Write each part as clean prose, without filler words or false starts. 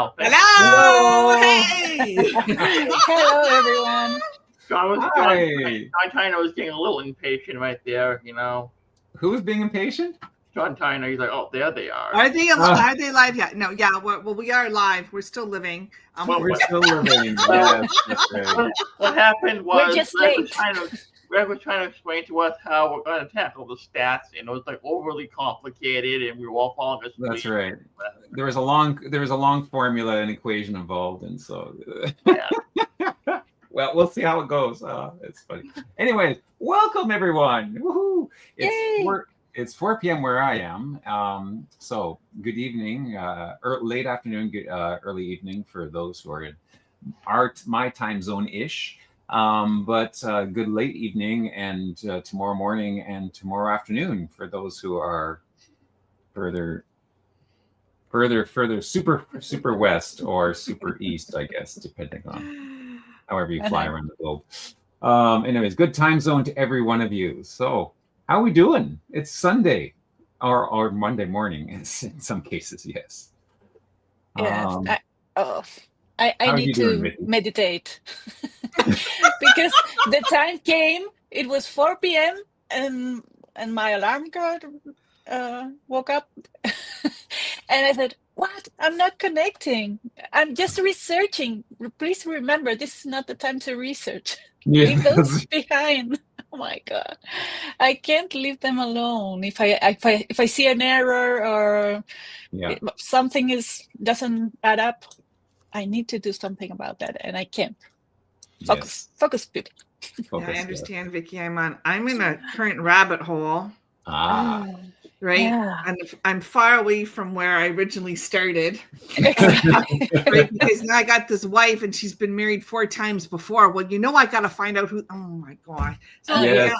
now. Hello! Hey! Hello, everyone. John Tyner was getting a little impatient right there, you know. Who was being impatient? John Tyner. He's like, oh, there they are. Are they live yet? No, yeah. Well, we are live. We're still living. We're still living. Yes, that's right. What happened was We're just late. Greg was trying to explain to us how we're going to tackle the stats, and it was like overly complicated, and we were all falling asleep. That's right. There was a long formula and equation involved, and so Yeah. well, we'll see how it goes. It's funny. Anyways, welcome everyone. Woohoo! It's 4 p.m. where I am. So good evening, late afternoon, early evening for those who are in my time zone ish. But good late evening and tomorrow morning and tomorrow afternoon for those who are further super west or super east, I guess, depending on however you fly around the globe. Anyways, good time zone to every one of you. So how are we doing? It's Sunday or Monday morning in some cases, yes. Yes. I need to meditate because the time came, it was 4 p.m. and my alarm clock woke up and I said, what? I'm not connecting. I'm just researching. Please remember, this is not the time to research. Leave those behind. Oh my God, I can't leave them alone. If I see an error or something doesn't add up, I need to do something about that, and I can't. Focus, people. Yeah, I understand, Vicky. I'm in a current rabbit hole. Right, Yeah. and I'm far away from where I originally started. Exactly. Right, because now I got this wife, and she's been married 4 times before. Well, I got to find out who. Oh my God! So yes.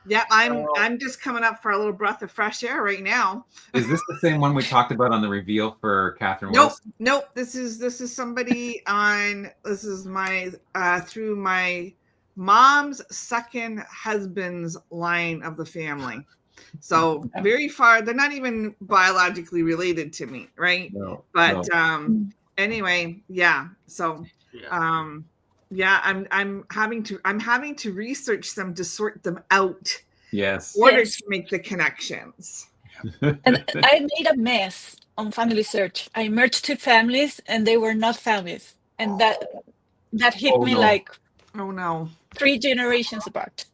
yeah, I'm just coming up for a little breath of fresh air right now. Is this the same one we talked about on the reveal for Catherine Wilson? Nope. This is somebody on. This is my through my mom's second husband's line of the family. So very far, they're not even biologically related to me, right? No, but anyway, yeah. So I'm having to research them to sort them out. Yes. In order to make the connections. And I made a mess on Family Search. I merged 2 families, and they were not families, and that hit me like, oh no, 3 generations apart.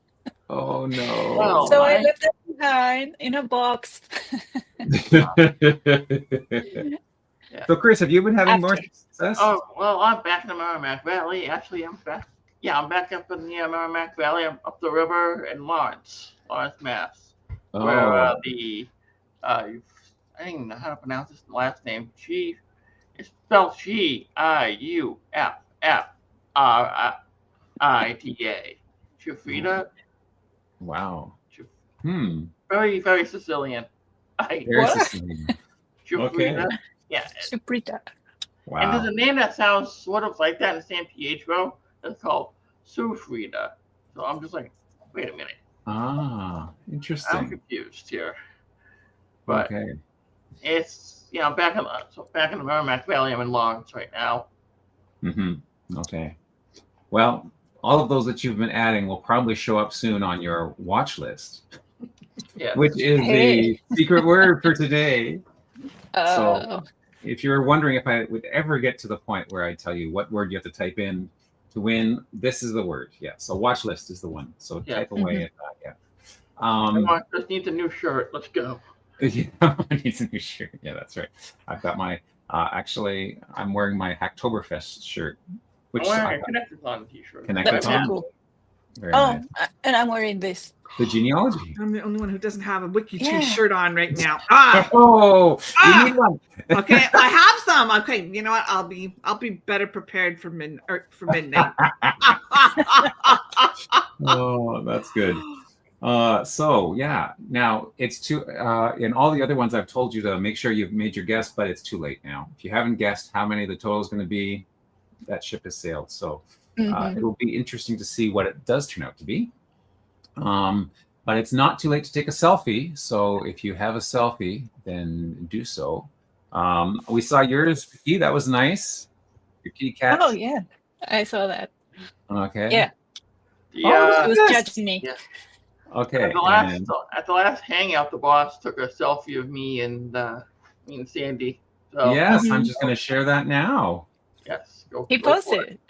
Oh no! So I left them behind in a box. So, Chris, have you been having more success? Oh well, I'm back in the Merrimack Valley. Actually, I'm back. Yeah, I'm back up in the Merrimack Valley. I'm up the river in Lawrence, Mass. Where I don't even know how to pronounce this last name. It's spelled Giuffrida. Giuffrida. Wow. Very, very Sicilian. Very Sicilian. Giuffrida. Okay. Yeah. Giuffrida. Wow. And there's a name that sounds sort of like that in San Pietro. It's called Giuffrida. So I'm just like, wait a minute. Interesting. I'm confused here. But it's back in the Merrimack Valley. I'm in Lawrence right now. Okay. Well, all of those that you've been adding will probably show up soon on your watch list, which is the secret word for today. So if you're wondering if I would ever get to the point where I tell you what word you have to type in to win, this is the word. Yeah. So watch list is the one. So type away at that. Yeah. Just needs a new shirt. Let's go. Yeah, needs a new shirt. Yeah, that's right. I've got my actually I'm wearing my Hacktoberfest shirt. Which I'm wearing a Connectathon t-shirt. That's so cool. Nice. And I'm wearing this. The Genealogy. I'm the only one who doesn't have a WikiTree shirt on right now. You need one. Okay, I have some. Okay, you know what? I'll be better prepared for midnight. Oh, that's good. So yeah, now it's too. In all the other ones, I've told you to make sure you've made your guess, but it's too late now. If you haven't guessed how many the total is going to be, that ship has sailed. So it will be interesting to see what it does turn out to be. But it's not too late to take a selfie. So if you have a selfie, then do so. We saw yours, Vicky. That was nice. Your kitty cat. Oh yeah, I saw that. Okay. Yeah. Yeah. He was judging me. Yeah. Okay. At the last hangout, the boss took a selfie of me and Sandy. So, yes, I'm just going to share that now. Yes. He posted it.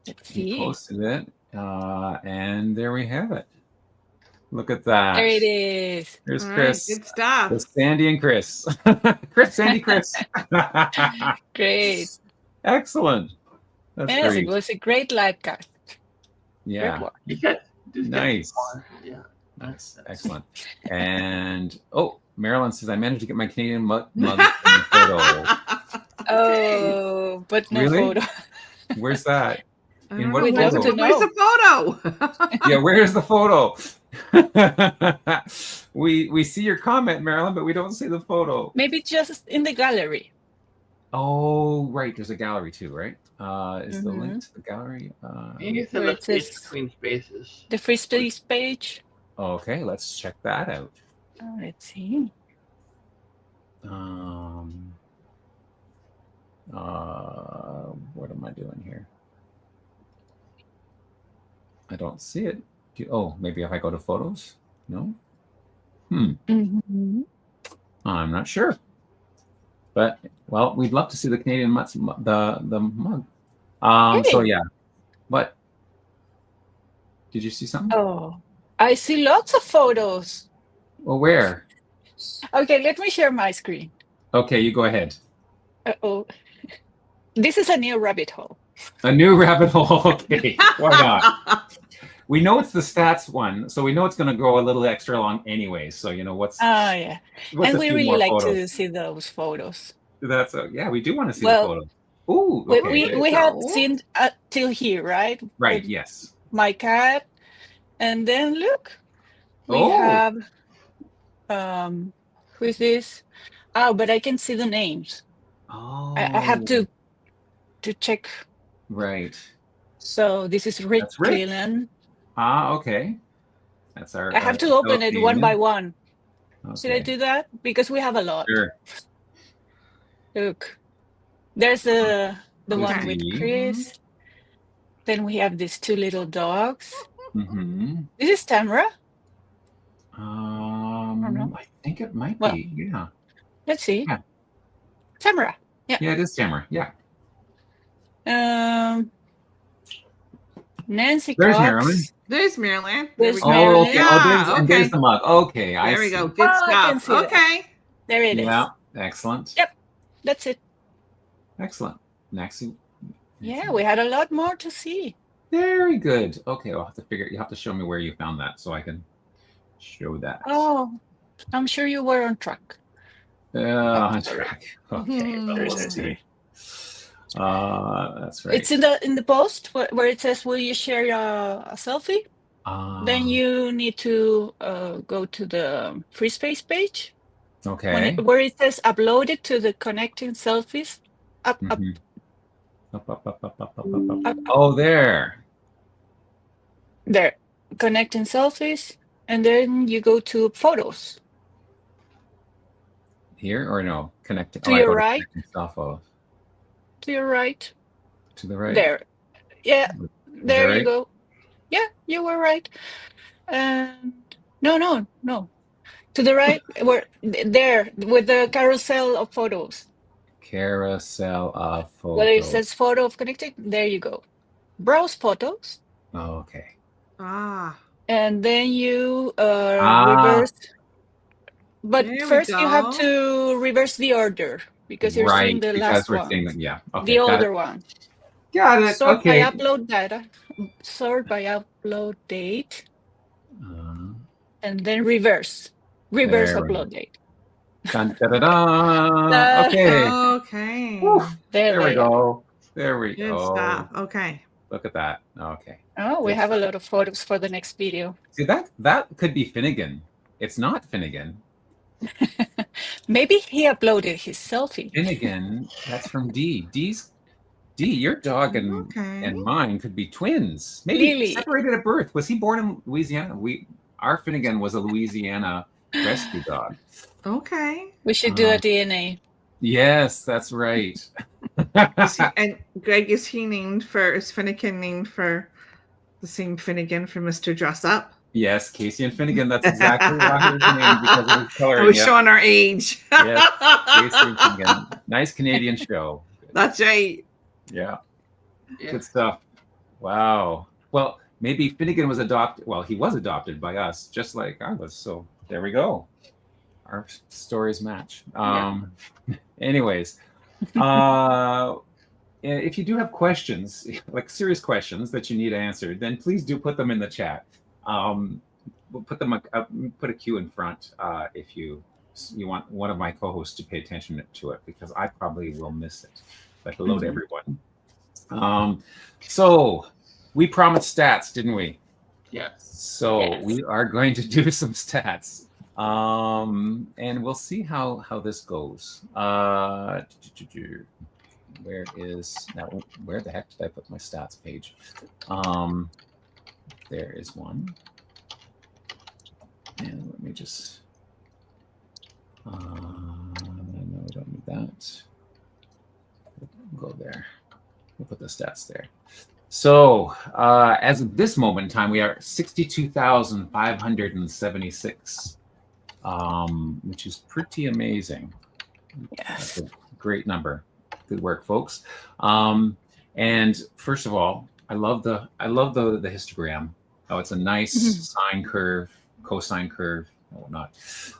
Let's see. He posted it, and there we have it. Look at that. There it is. There's All Chris. Right, good stuff. There's Sandy and Chris. Sandy, Chris. Great. Excellent. That's yes, great. It was a great livecast. Yeah. Nice. Yeah. That's excellent. And Marilyn says I managed to get my Canadian mug in the photo. Oh, but no photo. Where's that? In what photo? Where's the photo? Yeah, where's the photo? we see your comment, Marilyn, but we don't see the photo. Maybe just in the gallery. Oh, right. There's a gallery too, right? Is the link to the gallery? It's in the space between spaces. The free space page. Okay, let's check that out. Let's see. What am I doing here? I don't see it. Maybe if I go to photos? No? I'm not sure. But, well, we'd love to see the Canadian Mutts, the mug. So, yeah. What? Did you see something? Oh, I see lots of photos. Well, where? Okay, let me share my screen. Okay, you go ahead. Uh-oh. This is a new rabbit hole. A new rabbit hole. Okay, why not? We know it's the stats one, so we know it's going to go a little extra long anyway. So you know what's. Yeah, and we really like to see those photos. That's we do want to see the photos. Ooh, okay. we have seen till here, right? Right. Yes. My cat, and then look, we have. Who is this? Oh, but I can see the names. Oh. I have to check. Right. So this is Rick Cleland. Okay. That's our. I have to open it one by one. Okay. Should I do that? Because we have a lot. Sure. Look, there's the one with Chris. Then we have these two little dogs. This is Tamara. I think it might be. Yeah. Let's see. Yeah. Tamara. Yeah. Yeah, it is Tamara. Yeah. Nancy There's Cox. Marilyn. There's Marilyn. There's Marilyn. Okay. And there's the mug. Okay, there we go. Good stuff. Okay. There it is. Yeah. Excellent. Yep. That's it. Excellent. Next. Yeah, we had a lot more to see. Very good. Okay, I'll have to figure. You have to show me where you found that so I can show that. Oh, I'm sure you were on track. On track. Okay. Let's see. That's right. It's in the post where it says, "Will you share a selfie?" Then you need to go to the free space page. Okay. Where it says "Upload it to the connecting selfies." Up. Oh, there. There, connecting selfies, and then you go to photos. Here or no? Connecting. To your right. To your right. To the right. There. Yeah. There you go. Yeah, you were right. No. To the right, where there with the carousel of photos. Carousel of photos. Where it says photo of connecting, there you go. Browse photos. Oh, okay. And then you reverse. But first you have to reverse the order because you're seeing the last one. Okay, the older one. Got it. Sort by upload data. Sort by upload date. And then reverse. Reverse upload date. Dun, da, da, da. Okay. There we go. There we Good go. stuff. Okay. Look at that. Okay. Oh, we have a lot of photos for the next video. See, that could be Finnegan. It's not Finnegan. Maybe he uploaded his selfie. Finnegan, that's from D. D, your dog and mine could be twins. Maybe separated at birth. Was he born in Louisiana? Our Finnegan was a Louisiana rescue dog. Okay. We should do a DNA. Yes, that's right. And Greg, is Finnegan named for the same Finnegan from Mr. Dress Up? Yes, Casey and Finnegan. That's exactly why he was named, because of his coloring. I was showing our age. Yes, Casey and Finnegan. Nice Canadian show. That's right. Yeah. Good stuff. Wow. Well, maybe Finnegan was adopted. Well, he was adopted by us, just like I was. So there we go. Our stories match. Anyways, if you do have questions, like serious questions that you need answered, then please do put them in the chat. We'll put them put a Q in front if you want one of my co-hosts to pay attention to it, because I probably will miss it. But hello to everyone. So we promised stats, didn't we? Yes. So we are going to do some stats. And we'll see how this goes. Where the heck did I put my stats page? There is one. And let me just no, I don't need that. We'll go there. We'll put the stats there. So as of this moment in time, we are 62,576, which is pretty amazing. Yes. That's a great number. Good work, folks. And first of all, I love the histogram. Oh, it's a nice sine curve, cosine curve, and whatnot.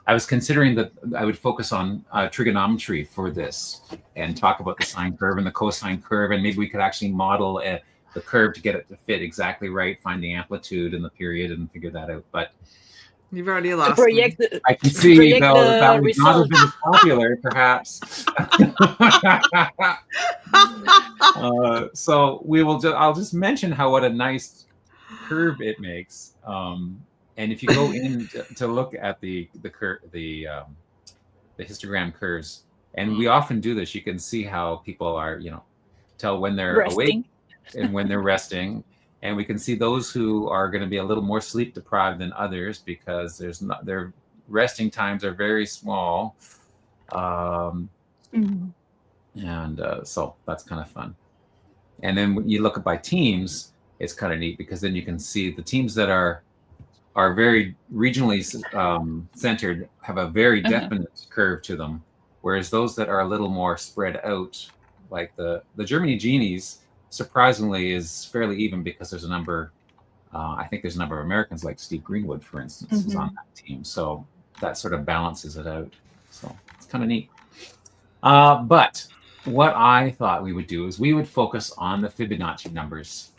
I was considering that I would focus on trigonometry for this and talk about the sine curve and the cosine curve, and maybe we could actually model the curve to get it to fit exactly right, find the amplitude and the period and figure that out. But you've already lost me. I can see though that would not have been as popular, perhaps. So we will. I'll just mention what a nice curve it makes. And if you go in to look at the histogram curves, and we often do this, you can see how people are, tell when they're awake and when they're resting. And we can see those who are going to be a little more sleep deprived than others because their resting times are very small. And so that's kind of fun. And then when you look at by teams, it's kind of neat because then you can see the teams that are very regionally centered have a very definite curve to them, whereas those that are a little more spread out, like the Germany Genies, surprisingly is fairly even because there's a number. I think there's a number of Americans, like Steve Greenwood, for instance, is on that team. So that sort of balances it out. So it's kind of neat. But what I thought we would do is we would focus on the Fibonacci numbers,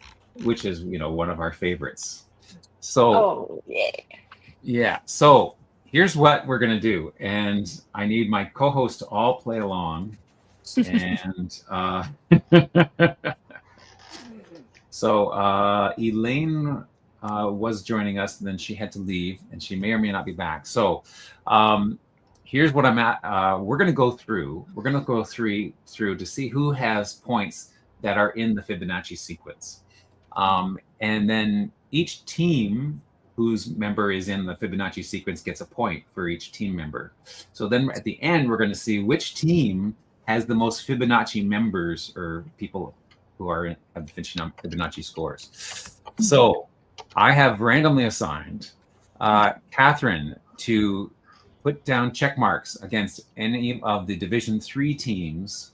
which is, one of our favorites. So, yeah. So here's what we're going to do. And I need my co-host to all play along. And so Elaine was joining us, and then she had to leave, and she may or may not be back. So here's what I'm at. We're going to go through. We're going to go through to see who has points that are in the Fibonacci sequence, and then each team whose member is in the Fibonacci sequence gets a point for each team member. So then at the end, we're going to see which team has the most Fibonacci members or people who have the Fibonacci scores. So I have randomly assigned Catherine to put down check marks against any of the Division 3 teams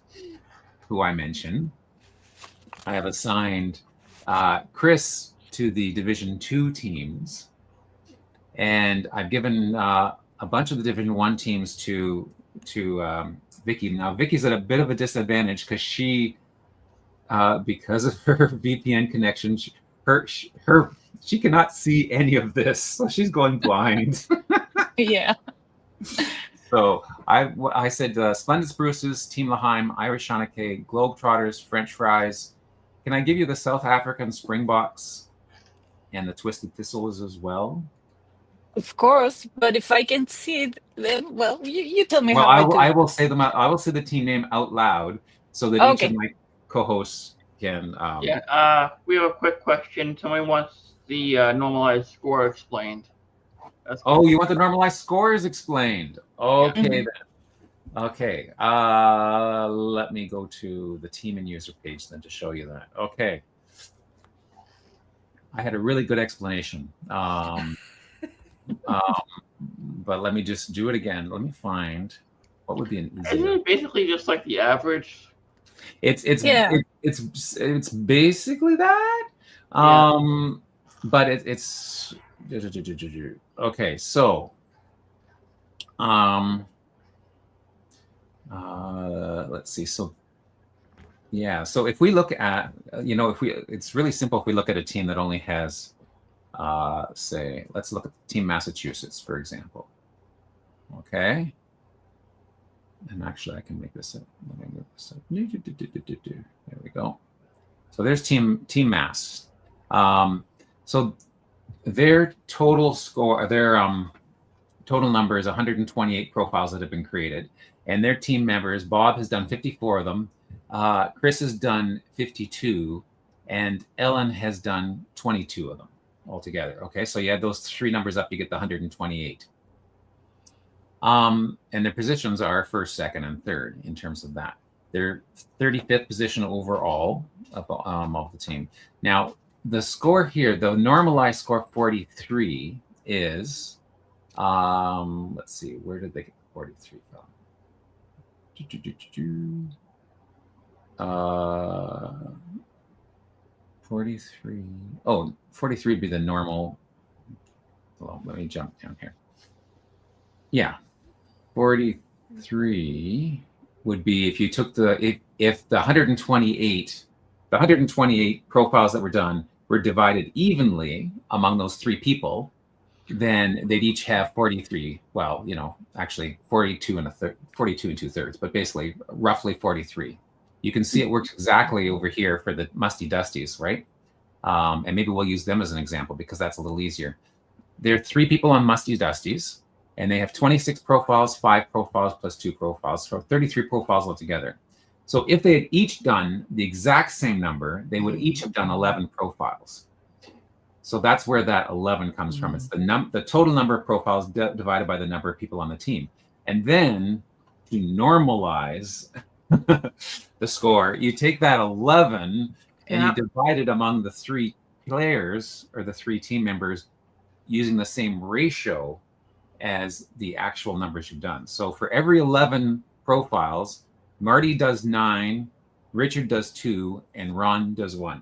who I mentioned. I have assigned Chris to the Division 2 teams. And I've given a bunch of the Division 1 teams to Vicky. Now, Vicky's at a bit of a disadvantage because she, because of her VPN connection, she cannot see any of this, so she's going blind. Yeah. So I said Splendid Spruces, Team Laheim, Irish Shanachie, Globetrotters, French Fries. Can I give you the South African Springboks and the Twisted Thistles as well? Of course, but if I can see it, then well, you tell me how I will say them. I will say the team name out loud so that each of my co-hosts can. We have a quick question. Somebody wants the normalized score explained. You want the normalized scores explained? Okay, then. Okay, let me go to the team and user page then to show you that. Okay. I had a really good explanation. But let me just do it again. Let me find what would be an easy. Isn't it basically just like the average? It's basically that. Yeah. But it's okay. So let's see. So yeah. So if we look at it's really simple. If we look at a team that only has say, let's look at Team Massachusetts, for example. Okay. And actually, I can make this up. Let me move this up. There we go. So there's Team Mass. So their total score, their total number is 128 profiles that have been created, and their team members. Bob has done 54 of them. Chris has done 52, and Ellen has done 22 of them altogether. Okay, so you add those three numbers up, you get the 128. And their positions are first, second, and third in terms of that. They're 35th position overall of the team. Now, the score here, the normalized score 43 is, let's see, where did they get 43 from? 43. Oh, 43 would be the normal. Well, let me jump down here. Yeah. 43 would be if you took if the 128 profiles that were done were divided evenly among those three people, then they'd each have 43. Well, actually 42 and 2/3, but basically roughly 43. You can see it works exactly over here for the Musty Dusties, right? And maybe we'll use them as an example because that's a little easier. There are 3 people on Musty Dusties, and they have 26 profiles, 5 profiles plus 2 profiles, so 33 profiles altogether. So if they had each done the exact same number, they would each have done 11 profiles. So that's where that 11 comes from. It's the total number of profiles divided by the number of people on the team. And then to normalize the score, you take that 11 and you divide it among the 3 players or the 3 team members using the same ratio as the actual numbers you've done. So for every 11 profiles, Marty does 9, Richard does 2, and Ron does 1.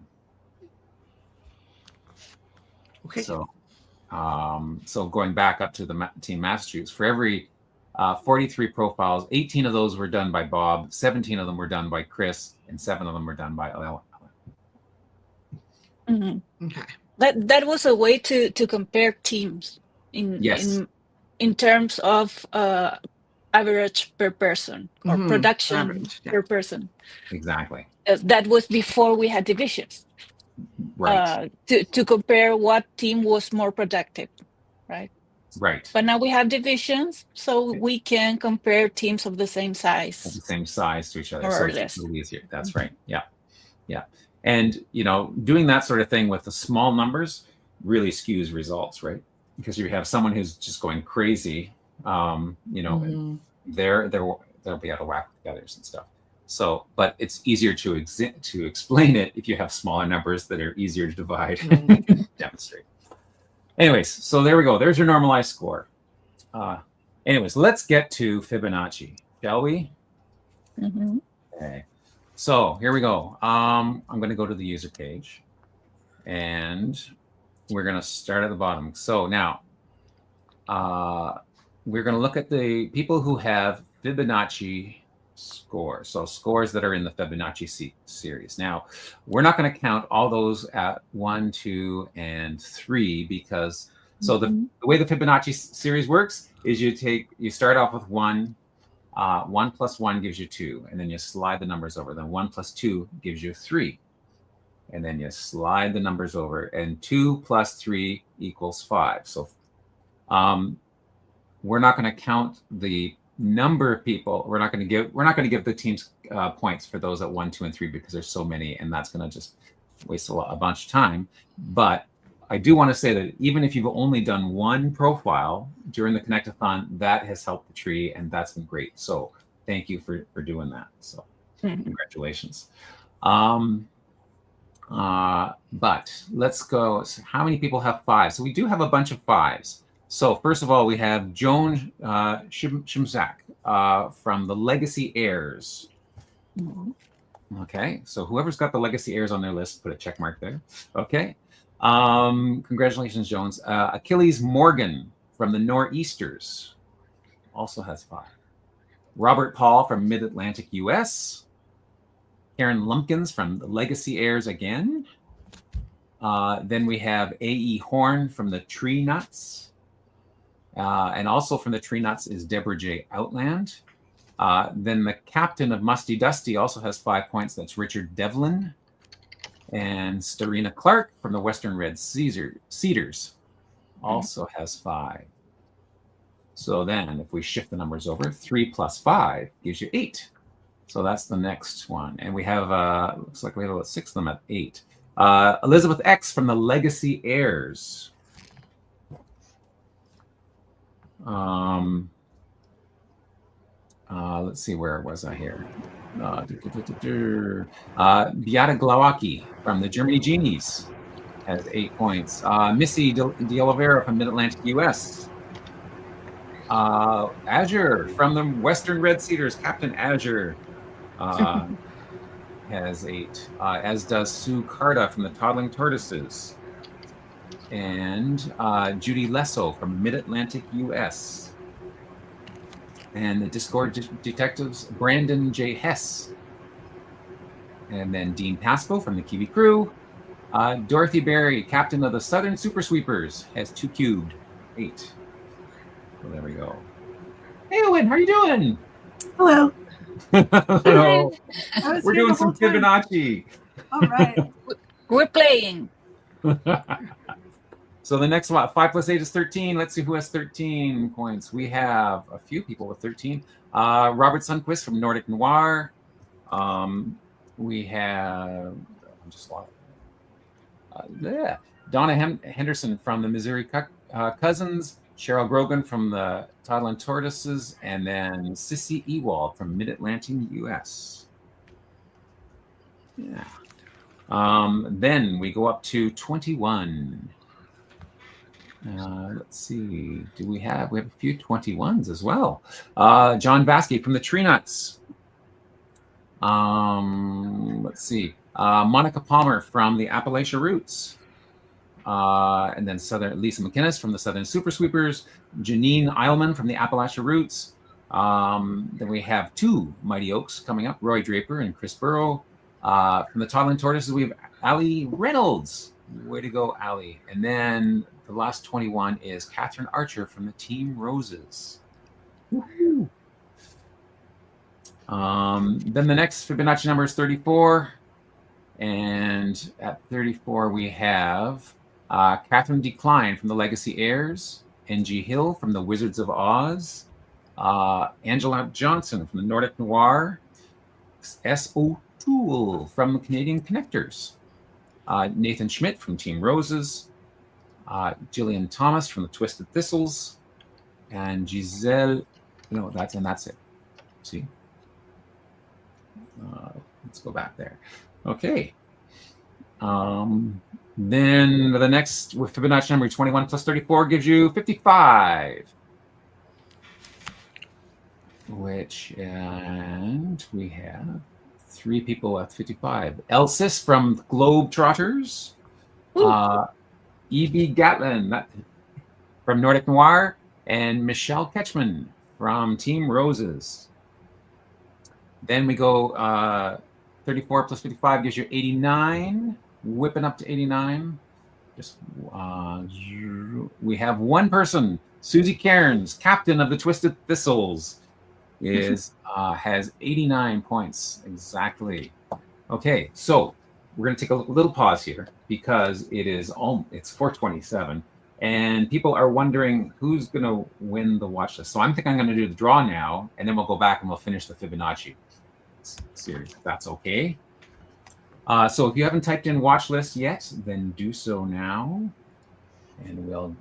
Okay. So, so going back up to the Team Massachusetts, for every 43 profiles, 18 of those were done by Bob, 17 of them were done by Chris, and 7 of them were done by Ellen. Mm-hmm. Okay. That was a way to compare teams in terms of average per person or production per person. Exactly. That was before we had divisions. Right. To compare what team was more productive, right? Right. But now we have divisions, so we can compare teams of the same size. Of the same size to each other. More so or it's less. a little easier. That's right. Yeah. Yeah. And, doing that sort of thing with the small numbers really skews results, right? Because you have someone who's just going crazy, and they'll be out of whack with the others and stuff. So, but it's easier to explain it if you have smaller numbers that are easier to divide and demonstrate. Anyways, so there we go. There's your normalized score. Anyways, let's get to Fibonacci, shall we? Mm-hmm. Okay. So here we go. I'm going to go to the user page, and we're going to start at the bottom. So now we're going to look at the people who have Fibonacci scores. So scores that are in the Fibonacci series. Now, we're not going to count all those at 1, 2, and 3 because the way the Fibonacci series works is you start off with 1. 1 plus 1 gives you 2, and then you slide the numbers over. Then 1 plus 2 gives you 3, and then you slide the numbers over. And 2 plus 3 equals 5. So we're not going to count the number of people. We're not going to give the teams points for those at 1, 2, and 3 because there's so many, and that's going to just waste a bunch of time. But I do want to say that even if you've only done 1 profile during the Connect-a-thon, that has helped the tree, and that's been great. So thank you for doing that. So congratulations. But let's go. So how many people have 5? So we do have a bunch of 5s. So first of all, we have Joan Shimzak from the Legacy Heirs. Okay, so whoever's got the Legacy Heirs on their list, put a check mark there. Okay. Congratulations, Jones. Achilles Morgan from the Nor'easters also has 5. Robert Paul from Mid-Atlantic, US. Karen Lumpkins from the Legacy Heirs again. Then we have A.E. Horn from the Tree Nuts. And also from the Tree Nuts is Deborah J. Outland. Then the captain of Musty Dusty also has 5 points. That's Richard Devlin. And Starina Clark from the Western Red Cedars also has 5. So then if we shift the numbers over, 3 plus 5 gives you 8. So that's the next one. And we have, looks like we have about 6 of them at 8. Elizabeth X from the Legacy Heirs. Let's see, where was I here? Beata Glowacki from the Germany Genies has 8 points. Missy De Oliveira from Mid-Atlantic, US. Azure from the Western Red Cedars, Captain Azure has 8, as does Sue Carta from the Toddling Tortoises. And Judy Lesso from Mid-Atlantic, US. And the Discord Detectives, Brandon J. Hess. And then Dean Pasco from the Kiwi Crew. Dorothy Berry, captain of the Southern Super Sweepers, has 2 cubed, 8. So there we go. Hey, Owen, how are you doing? Hello. Hello. We're doing some Fibonacci. All right. We're playing. So the next one, 5 plus 8 is 13. Let's see who has 13 points. We have a few people with 13. Robert Sundquist from Nordic Noir. We have Donna Henderson from the Missouri Cousins. Cheryl Grogan from the Toddling Tortoises. And then Sissy Ewald from Mid-Atlantic, US. Yeah. Then we go up to 21. Let's see. We have a few 21s as well. John Vasky from the Tree Nuts. Let's see. Monica Palmer from the Appalachia Roots. And then Lisa McInnes from the Southern Super Sweepers. Janine Eilman from the Appalachia Roots. Then we have 2 Mighty Oaks coming up, Roy Draper and Chris Burrow. From the Toddling Tortoises, we have Allie Reynolds. Way to go, Allie. And then the last 21 is Catherine Archer from the Team Roses. Woo-hoo. Then the next Fibonacci number is 34. And at 34, we have Catherine D. Klein from the Legacy Heirs, N.G. Hill from the Wizards of Oz, Angela Johnson from the Nordic Noir, S. O'Toole from the Canadian Connectors, Nathan Schmidt from Team Roses, Jillian Thomas from the Twisted Thistles, and Giselle. No, that's it. See? Let's go back there. Okay. Then the next, with Fibonacci number 21 plus 34 gives you 55. And we have 3 people at 55. Elsis from Globetrotters. E.B. Gatlin from Nordic Noir. And Michelle Ketchman from Team Roses. Then we go 34 plus 55 gives you 89. Whipping up to 89. We have 1 person, Susie Cairns, captain of the Twisted Thistles, has 89 points exactly. Okay, so we're going to take a little pause here because it's 4:27, and people are wondering who's going to win the watch list. So I'm thinking I'm going to do the draw now, and then we'll go back and we'll finish the Fibonacci series, if that's okay. So if you haven't typed in watch list yet, then do so now, and we'll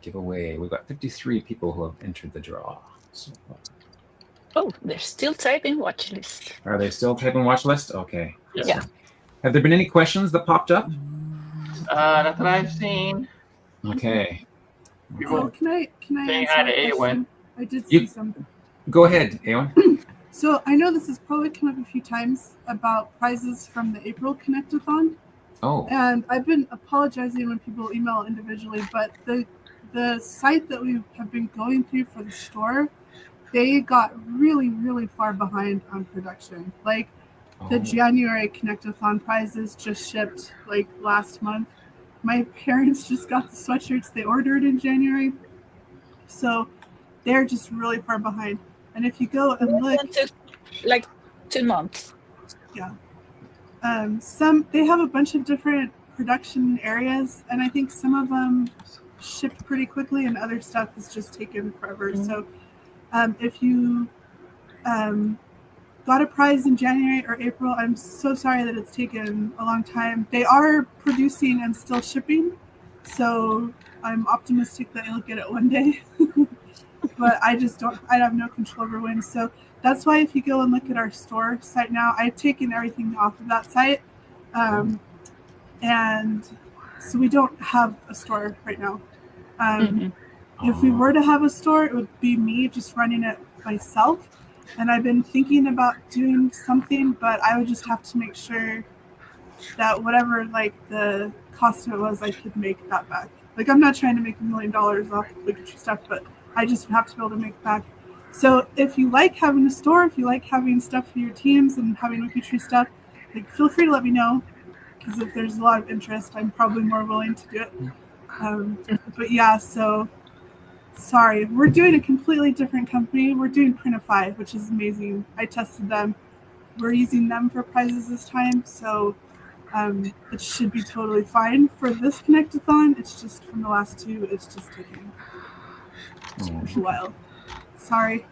give away. We've got 53 people who have entered the draw so far. Oh, they're still typing watch list. Are they still typing watch list? Okay. Yeah. Have there been any questions that popped up? Not that I've seen. Okay. People Can I saying answer hi a to Awen. question? I did see something. Go ahead, Ewan. So I know this has probably come up a few times about prizes from the April Connect-a-thon. Oh. And I've been apologizing when people email individually, but the site that we have been going through for the store, they got really, really far behind on production. Like the January Connect-a-thon prizes just shipped like last month. My parents just got the sweatshirts they ordered in January. So they're just really far behind. And if you go and look, like 2 months. Yeah. They have a bunch of different production areas, and I think some of them shipped pretty quickly, and other stuff has just taken forever. Mm-hmm. So, if you got a prize in January or April, I'm so sorry that it's taken a long time. They are producing and still shipping, so I'm optimistic that you'll get it one day. But I have no control over when. So that's why if you go and look at our store site now, I've taken everything off of that site. And so we don't have a store right now. If we were to have a store, it would be me just running it myself. And I've been thinking about doing something, but I would just have to make sure that whatever like the cost of it was, I could make that back. Like I'm not trying to make $1 million off WikiTree stuff, but I just have to be able to make it back. So if you like having a store, if you like having stuff for your teams and having WikiTree stuff, like feel free to let me know, because if there's a lot of interest, I'm probably more willing to do it. But yeah, so sorry, we're doing a completely different company. We're doing Printify, which is amazing. I tested them. We're using them for prizes this time, so it should be totally fine for this Connect-a-thon. It's just from the last two, it's just taking a while. Sorry.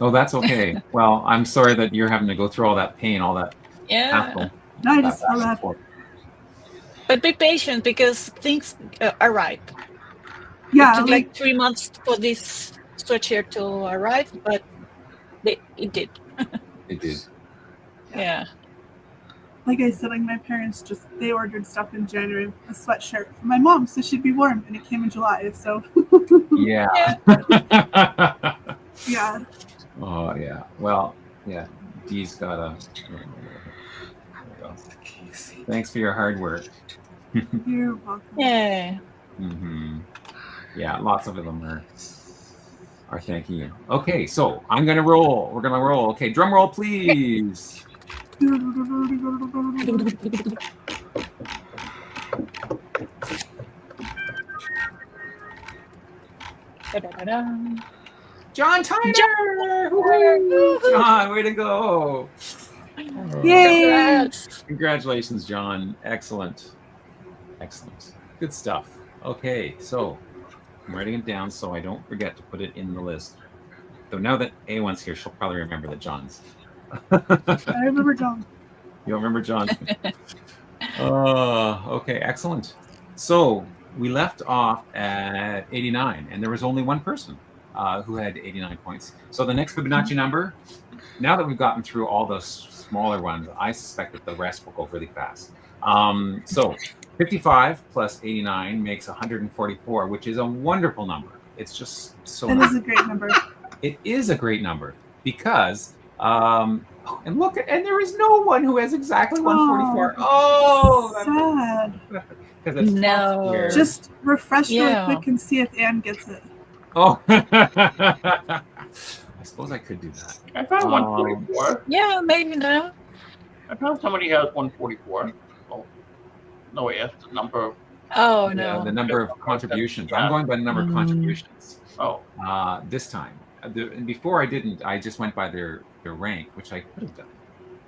Oh, that's okay. Well, I'm sorry that you're having to go through all that pain, all that hassle. No, I just feel that. But be patient, because things arrive. Yeah, it took like 3 months for this sweatshirt to arrive, but it did. It did. Yeah. Like I said, like my parents they ordered stuff in January, a sweatshirt for my mom, so she'd be warm, and it came in July. So. Yeah. Yeah. Oh yeah. Well, yeah. Dee's got a. Thanks for your hard work. You're welcome. Yeah. Yeah, lots of them are thanking you. Okay, so I'm gonna roll. We're gonna roll. Okay, drum roll, please. John Tyner! John, way to go! Yay! Congratulations, John. Excellent. Good stuff. Okay, so I'm writing it down so I don't forget to put it in the list. So now that A1's here, she'll probably remember that John's. I remember John. You remember John? Okay, excellent. So we left off at 89, and there was only one person who had 89 points. So the next Fibonacci number, now that we've gotten through all the smaller ones, I suspect that the rest will go really fast. So 55 plus 89 makes 144, which is a wonderful number. It's just so nice. It is a great number. It is a great number because, and look, and there is no one who has exactly 144. Oh, sad. Because it's no. Just refresh really quick and see if Anne gets it. Oh, I suppose I could do that. I found 144. Yeah, maybe now. I found somebody has 144. Oh, no, wait, that's the number. Oh, no. The number of contributions. I'm going by the number of contributions. Oh. This time. Before I didn't. I just went by their rank, which I could have done.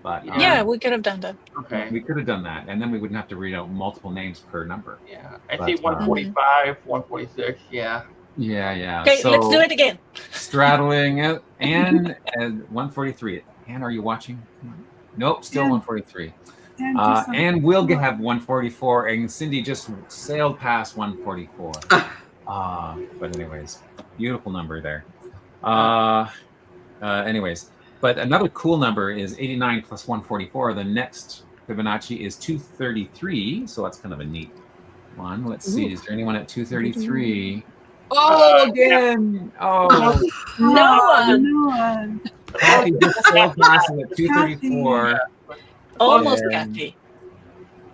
But yeah, we could have done that. Okay. We could have done that, and then we wouldn't have to read out multiple names per number. Yeah, I see 145, 146. Yeah. Yeah. Okay, so, let's do it again. Straddling it, and 143. Anne, are you watching? Nope, still 143. And we'll have 144, and Cindy just sailed past 144. But anyways, beautiful number there. anyways, but another cool number is 89 plus 144. The next Fibonacci is 233, so that's kind of a neat one. Let's see, is there anyone at 233? Oh, again! Oh, No one. No one. Kathy just so passes at 234. Almost And Kathy.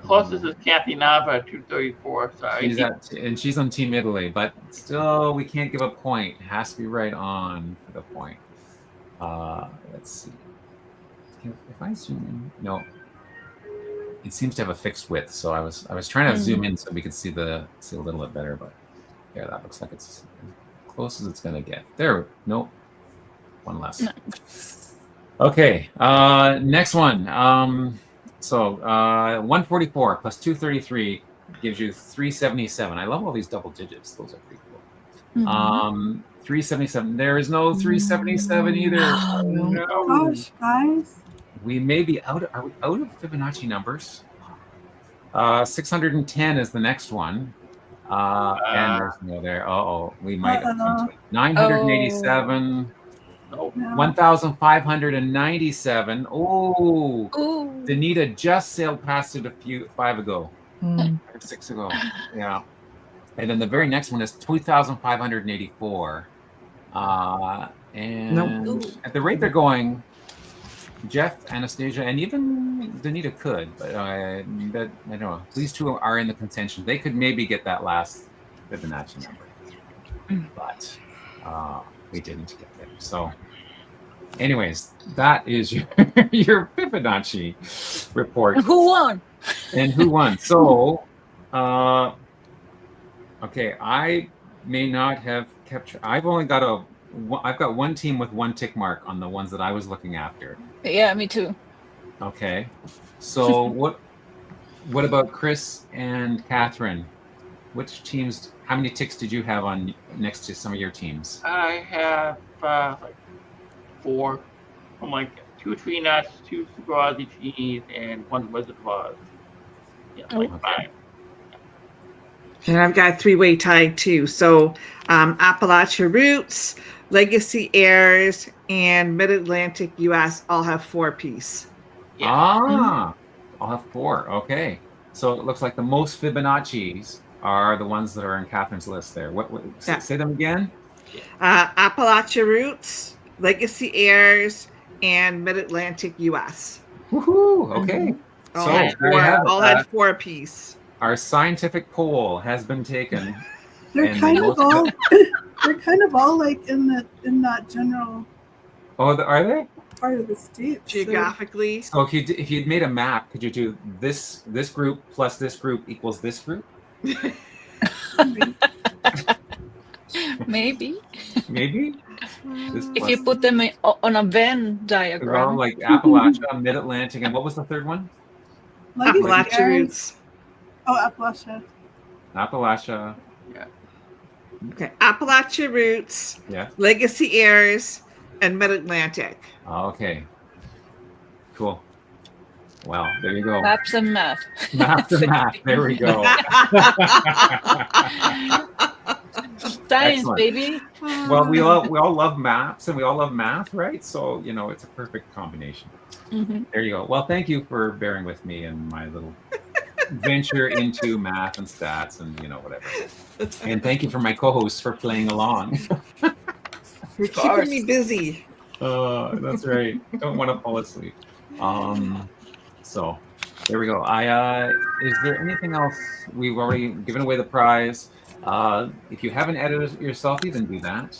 Closest is Kathy Nava at 234. Sorry. She's on Team Italy, but still, we can't give a point. It has to be right on for the point. Let's see. If I zoom in, no, it seems to have a fixed width. So I was trying to zoom in so we could see a little bit better, but yeah, that looks like it's as close as it's gonna get. There, nope, one less. No. Okay, next one. So 144 plus 233 gives you 377. I love all these double digits. Those are pretty cool. 377. There is no 377 either. No. Gosh, guys. We may be out. Are we out of Fibonacci numbers? 610 is the next one. And there's no there. We might have come to it. 987. No. 1,597. Oh, Danita just sailed past it 5 ago. 6 ago. Yeah. And then the very next one is 2,584. And at the rate they're going, Jeff, Anastasia, and even Danita could, but I don't know. These two are in the contention. They could maybe get that last Fibonacci number, but we didn't get there. So, anyways, that is your Fibonacci report. Who won? And who won? So, okay, I may not have kept. I've got one team with one tick mark on the ones that I was looking after. Yeah, me too. Okay, so what about Chris and Catherine? Which teams? How many ticks did you have on next to some of your teams? I have like 4. I'm like 2 tree nuts, 2 super Aussie cheese, and 1 Wizard of Oz. Yeah, like 5. And I've got a 3-way tie too. So Appalachia Roots, Legacy Heirs, and Mid-Atlantic US all have 4 apiece. Yeah. I'll have 4. Okay. So it looks like the most Fibonacci's are the ones that are in Catherine's list there. Say them again? Appalachia Roots, Legacy Heirs, and Mid-Atlantic US. Woohoo! Okay. All had 4 apiece. Our scientific poll has been taken. They're kind of all like in that general. Oh, are they? Part of the state. Geographically. So if you'd made a map, could you do this group plus this group equals this group? Maybe. If you put them on a Venn diagram. Well, like Appalachia, Mid-Atlantic, and what was the third one? Appalachia Roots. Oh, Appalachia. Yeah. Okay. Appalachia Roots. Yeah. Legacy Heirs and Mid-Atlantic. Okay. Cool. Well, there you go. Maps and math. Maps and math. There we go. Science, Excellent. baby. Well, we all love maps and we all love math, right? So, it's a perfect combination. Mm-hmm. There you go. Well, thank you for bearing with me and my little venture into math and stats and whatever. And thank you for my co-hosts for playing along. You're keeping me busy. That's right. Don't want to fall asleep. So there we go. Is there anything else? We've already given away the prize. If you haven't edited it yourself, you can do that.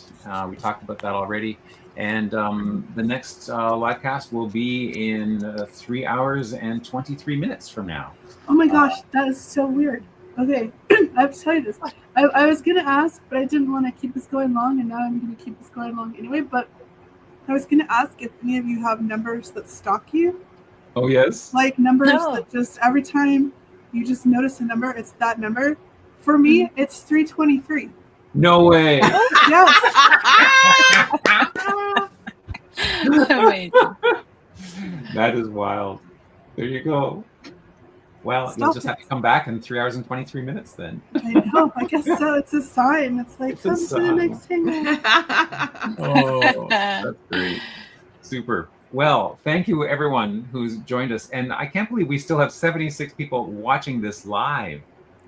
We talked about that already. And the next LiveCast will be in 3 hours and 23 minutes from now. Oh my gosh, that is so weird. Okay, I have to tell you this. I was going to ask, but I didn't want to keep this going long, and now I'm going to keep this going long anyway. But I was going to ask if any of you have numbers that stalk you. Oh, yes? Like numbers that just every time you just notice a number, it's that number. For me, it's 323. No way. Yes. Amazing. That is wild. There you go. Well, you'll just have to come back in 3 hours and 23 minutes then. I know. I guess so. It's a sign. It's like, come to the next hangout. Oh, that's great. Super. Well, thank you everyone who's joined us. And I can't believe we still have 76 people watching this live.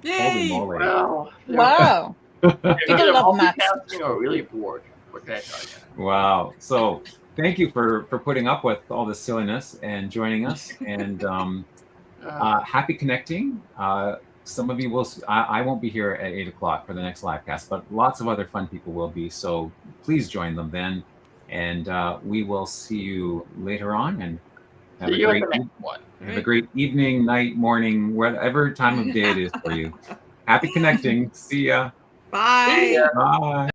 Yay! Holy moly. Wow. People love maths. Are really bored. What can I tell you? Wow. So thank you for putting up with all this silliness and joining us. And happy connecting. Some of you will, I won't be here at 8 o'clock for the next livecast, but lots of other fun people will be. So please join them then. And we will see you later on. And have a great evening, night, morning, whatever time of day it is for you. Happy connecting. See ya. Bye. Bye.